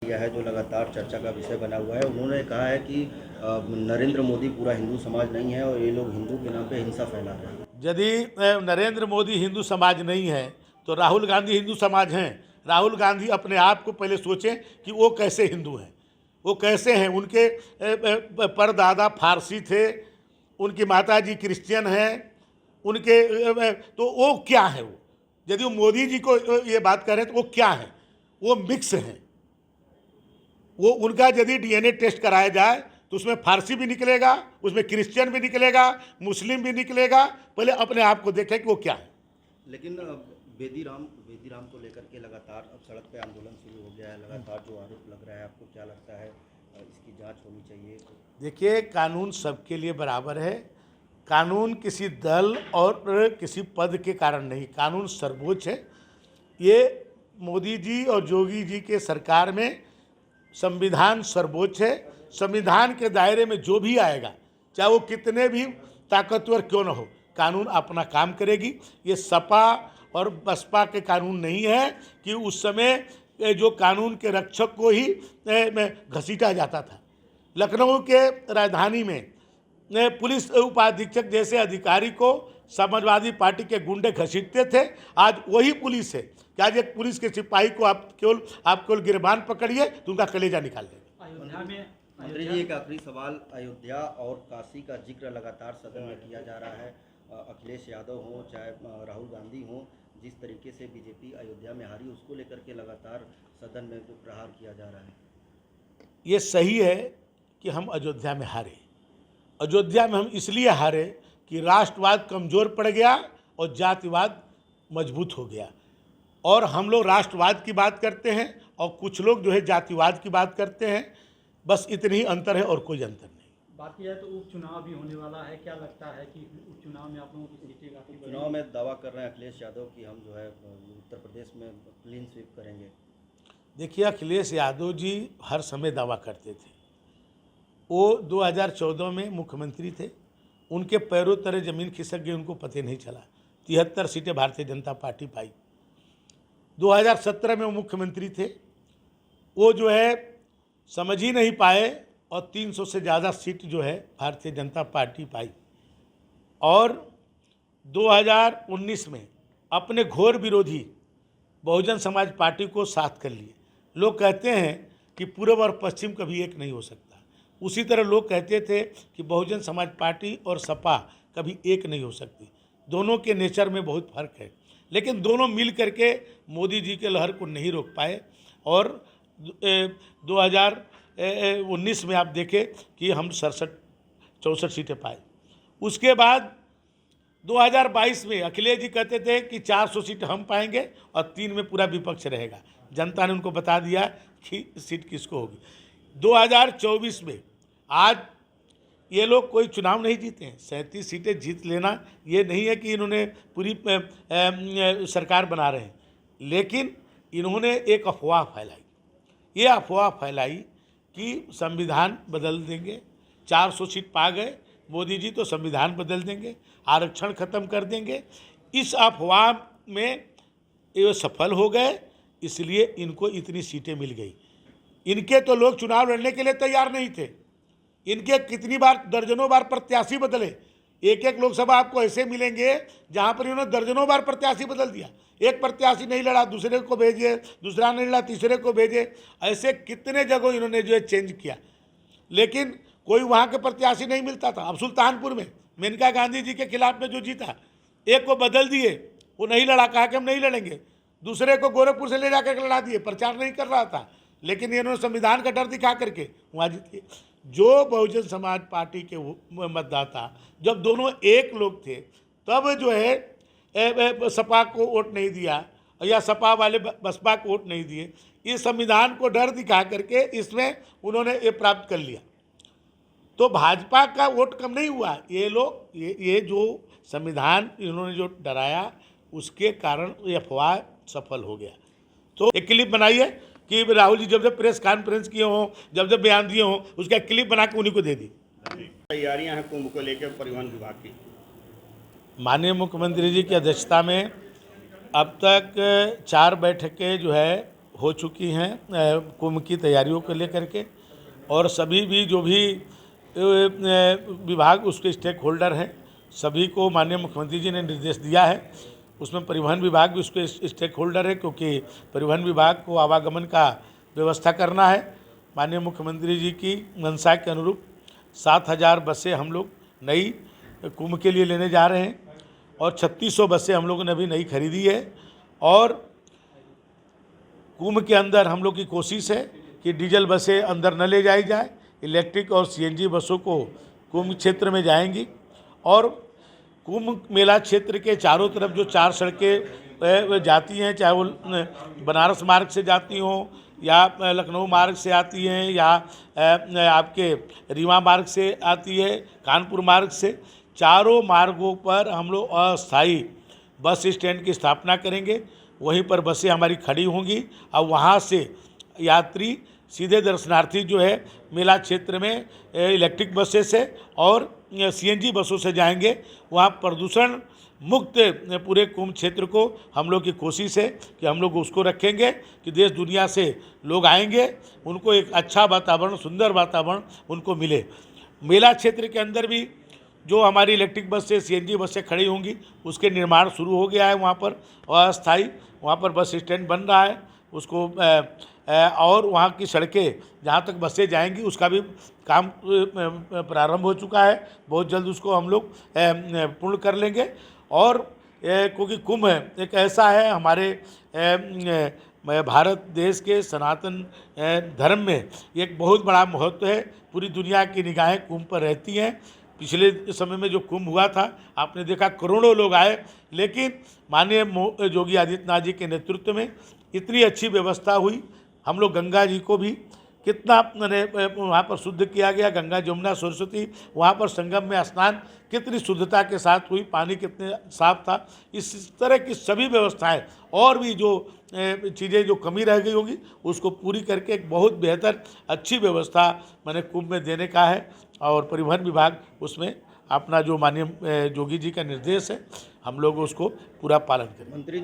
यह है जो लगातार चर्चा का विषय बना हुआ है। उन्होंने कहा है कि नरेंद्र मोदी पूरा हिंदू समाज नहीं है और ये लोग हिंदू के नाम पे हिंसा फैला रहे हैं। यदि नरेंद्र मोदी हिंदू समाज नहीं है तो राहुल गांधी हिंदू समाज हैं। राहुल गांधी अपने आप को पहले सोचें कि वो कैसे हिंदू हैं, वो कैसे हैं। उनके परदादा फारसी थे, उनकी माताजी क्रिश्चियन हैं, उनके तो वो क्या है। वो यदि वो मोदी जी को ये बात करें तो वो क्या है, वो मिक्स हैं। वो उनका यदि डीएनए टेस्ट कराया जाए तो उसमें फारसी भी निकलेगा, उसमें क्रिश्चियन भी निकलेगा, मुस्लिम भी निकलेगा। पहले अपने आप को देखें कि वो क्या है। लेकिन बेदीराम को लेकर के लगातार अब सड़क पे आंदोलन शुरू हो गया है। लगातार जो आरोप लग रहा है, आपको क्या लगता है इसकी जांच होनी चाहिए? देखिए, कानून सबके लिए बराबर है। कानून किसी दल और किसी पद के कारण नहीं, कानून सर्वोच्च है। ये मोदी जी और योगी जी के सरकार में संविधान सर्वोच्च है। संविधान के दायरे में जो भी आएगा, चाहे वो कितने भी ताकतवर क्यों न हो, कानून अपना काम करेगी। ये सपा और बसपा के कानून नहीं है कि उस समय जो कानून के रक्षक को ही घसीटा जाता था। लखनऊ के राजधानी में पुलिस उपाधीक्षक जैसे अधिकारी को समाजवादी पार्टी के गुंडे घसीटते थे। आज वही पुलिस है कि आज एक पुलिस के सिपाही को आप केवल गिरबान पकड़िए तो उनका कलेजा निकाल देंगे। अयोध्या में मंत्री जी, एक आखिरी सवाल। अयोध्या और काशी का जिक्र लगातार सदन में किया जा रहा है। अखिलेश यादव हो चाहे राहुल गांधी हो, जिस तरीके से बीजेपी अयोध्या में हारी, उसको लेकर के लगातार सदन में जो प्रहार किया जा रहा है, ये सही है कि हम अयोध्या में हारे। अयोध्या में हम इसलिए हारे कि राष्ट्रवाद कमज़ोर पड़ गया और जातिवाद मजबूत हो गया। और हम लोग राष्ट्रवाद की बात करते हैं और कुछ लोग जो है जातिवाद की बात करते हैं। बस इतनी ही अंतर है और कोई अंतर नहीं। बात किया तो उपचुनाव भी होने वाला है, क्या लगता है कि उपचुनाव में आप लोगों की सीटें काफी चुनाव में दावा कर रहे हैं अखिलेश यादव कि हम जो है उत्तर प्रदेश में क्लीन स्वीप करेंगे? देखिए, अखिलेश यादव जी हर समय दावा करते थे। वो 2014 में मुख्यमंत्री थे, उनके पैरों तले जमीन खिसक गई, उनको पता नहीं चला। 73 सीटें भारतीय जनता पार्टी पाई। 2017 में वो मुख्यमंत्री थे, वो जो है समझ ही नहीं पाए और 300 से ज़्यादा सीट जो है भारतीय जनता पार्टी पाई। और 2019 में अपने घोर विरोधी बहुजन समाज पार्टी को साथ कर लिए। लोग कहते हैं कि पूर्व और पश्चिम कभी एक नहीं हो सकता। उसी तरह लोग कहते थे कि बहुजन समाज पार्टी और सपा कभी एक नहीं हो सकती। दोनों के नेचर में बहुत फर्क है, लेकिन दोनों मिल करके मोदी जी के लहर को नहीं रोक पाए। और 2019 में आप देखें कि हम 64 सीटें पाए। उसके बाद 2022 में अखिलेश जी कहते थे कि 400 सीट हम पाएंगे और 3 में पूरा विपक्ष रहेगा। जनता ने उनको बता दिया कि सीट किसको होगी। 2024 में आज ये लोग कोई चुनाव नहीं जीते हैं। 37 सीटें जीत लेना ये नहीं है कि इन्होंने पूरी सरकार बना रहे हैं, लेकिन इन्होंने एक अफवाह फैलाई। ये अफवाह फैलाई कि संविधान बदल देंगे। 400 सीट पा गए मोदी जी तो संविधान बदल देंगे, आरक्षण खत्म कर देंगे। इस अफवाह में ये सफल हो गए, इसलिए इनको इतनी सीटें मिल गई। इनके तो लोग चुनाव लड़ने के लिए तैयार नहीं थे। इनके कितनी बार, दर्जनों बार प्रत्याशी बदले। एक एक लोकसभा आपको ऐसे मिलेंगे जहां पर इन्होंने दर्जनों बार प्रत्याशी बदल दिया। एक प्रत्याशी नहीं लड़ा, दूसरे को भेजे, दूसरा नहीं लड़ा, तीसरे को भेजे। ऐसे कितने जगह इन्होंने जो है चेंज किया, लेकिन कोई वहाँ के प्रत्याशी नहीं मिलता था। अब सुल्तानपुर में मेनका गांधी जी के खिलाफ में जो जीता, एक को बदल दिए, वो नहीं लड़ा, कहा कि हम नहीं लड़ेंगे। दूसरे को गोरखपुर से ले जाकर लड़ा दिए, प्रचार नहीं कर रहा था, लेकिन इन्होंने संविधान का डर दिखा करके वहाँ जीते। जो बहुजन समाज पार्टी के मतदाता, जब दोनों एक लोग थे, तब जो है सपा को वोट नहीं दिया या सपा वाले बसपा को वोट नहीं दिए। इस संविधान को डर दिखा करके इसमें उन्होंने ये प्राप्त कर लिया। तो भाजपा का वोट कम नहीं हुआ। ये लोग ये जो संविधान इन्होंने जो डराया, उसके कारण ये अफवाह सफल हो गया। तो एक क्लिप बनाई है कि राहुल जी जब जब प्रेस कॉन्फ्रेंस किए हों, जब जब बयान दिए हों, उसका क्लिप बना के उन्हीं को दे दी। तैयारियां हैं कुंभ को लेकर परिवहन विभाग की? माननीय मुख्यमंत्री जी की अध्यक्षता में अब तक 4 बैठकें जो है हो चुकी हैं कुंभ की तैयारियों को लेकर के, और सभी भी जो भी विभाग उसके स्टेक होल्डर हैं सभी को माननीय मुख्यमंत्री जी ने निर्देश दिया है। उसमें परिवहन विभाग भी उसके स्टेक होल्डर है, क्योंकि परिवहन विभाग को आवागमन का व्यवस्था करना है। माननीय मुख्यमंत्री जी की मंशा के अनुरूप 7000 बसें हम लोग नई कुंभ के लिए लेने जा रहे हैं, और 3600 बसें हम लोगों ने अभी नई खरीदी है। और कुंभ के अंदर हम लोग की कोशिश है कि डीजल बसें अंदर न ले जाई जाए, इलेक्ट्रिक और सीएनजी बसों को कुंभ क्षेत्र में जाएंगी। और कुंभ मेला क्षेत्र के चारों तरफ जो 4 सड़कें जाती हैं, चाहे वो बनारस मार्ग से जाती हों या लखनऊ मार्ग से आती हैं या आपके रीवा मार्ग से आती है, कानपुर मार्ग से, चारों मार्गों पर हम लोग अस्थायी बस स्टैंड की स्थापना करेंगे। वहीं पर बसें हमारी खड़ी होंगी और वहाँ से यात्री सीधे दर्शनार्थी जो है मेला क्षेत्र में इलेक्ट्रिक बसें से और सीएनजी बसों से जाएंगे। वहाँ प्रदूषण मुक्त पूरे कुंभ क्षेत्र को हम लोग की कोशिश है कि हम लोग उसको रखेंगे कि देश दुनिया से लोग आएंगे, उनको एक अच्छा वातावरण, सुंदर वातावरण उनको मिले। मेला क्षेत्र के अंदर भी जो हमारी इलेक्ट्रिक बसें, सीएनजी बसें खड़ी होंगी उसके निर्माण शुरू हो गया है। वहाँ पर अस्थायी वहाँ पर बस स्टैंड बन रहा है उसको, और वहाँ की सड़कें जहाँ तक बसें जाएंगी उसका भी काम प्रारंभ हो चुका है। बहुत जल्द उसको हम लोग पूर्ण कर लेंगे। और क्योंकि कुंभ एक ऐसा है हमारे भारत देश के सनातन धर्म में एक बहुत बड़ा महत्व है। पूरी दुनिया की निगाहें कुंभ पर रहती हैं। पिछले समय में जो कुंभ हुआ था आपने देखा करोड़ों लोग आए, लेकिन माननीय योगी आदित्यनाथ जी के नेतृत्व में इतनी अच्छी व्यवस्था हुई। हम लोग गंगा जी को भी कितना वहाँ पर शुद्ध किया गया, गंगा जमुना सरस्वती वहाँ पर संगम में स्नान कितनी शुद्धता के साथ हुई, पानी कितने साफ था। इस तरह की सभी व्यवस्थाएं और भी जो चीज़ें जो कमी रह गई होगी उसको पूरी करके एक बहुत बेहतर अच्छी व्यवस्था मैंने कुंभ में देने का है। और परिवहन विभाग उसमें अपना जो माननीय योगी जी का निर्देश है हम लोग उसको पूरा पालन करें। मंत्री जी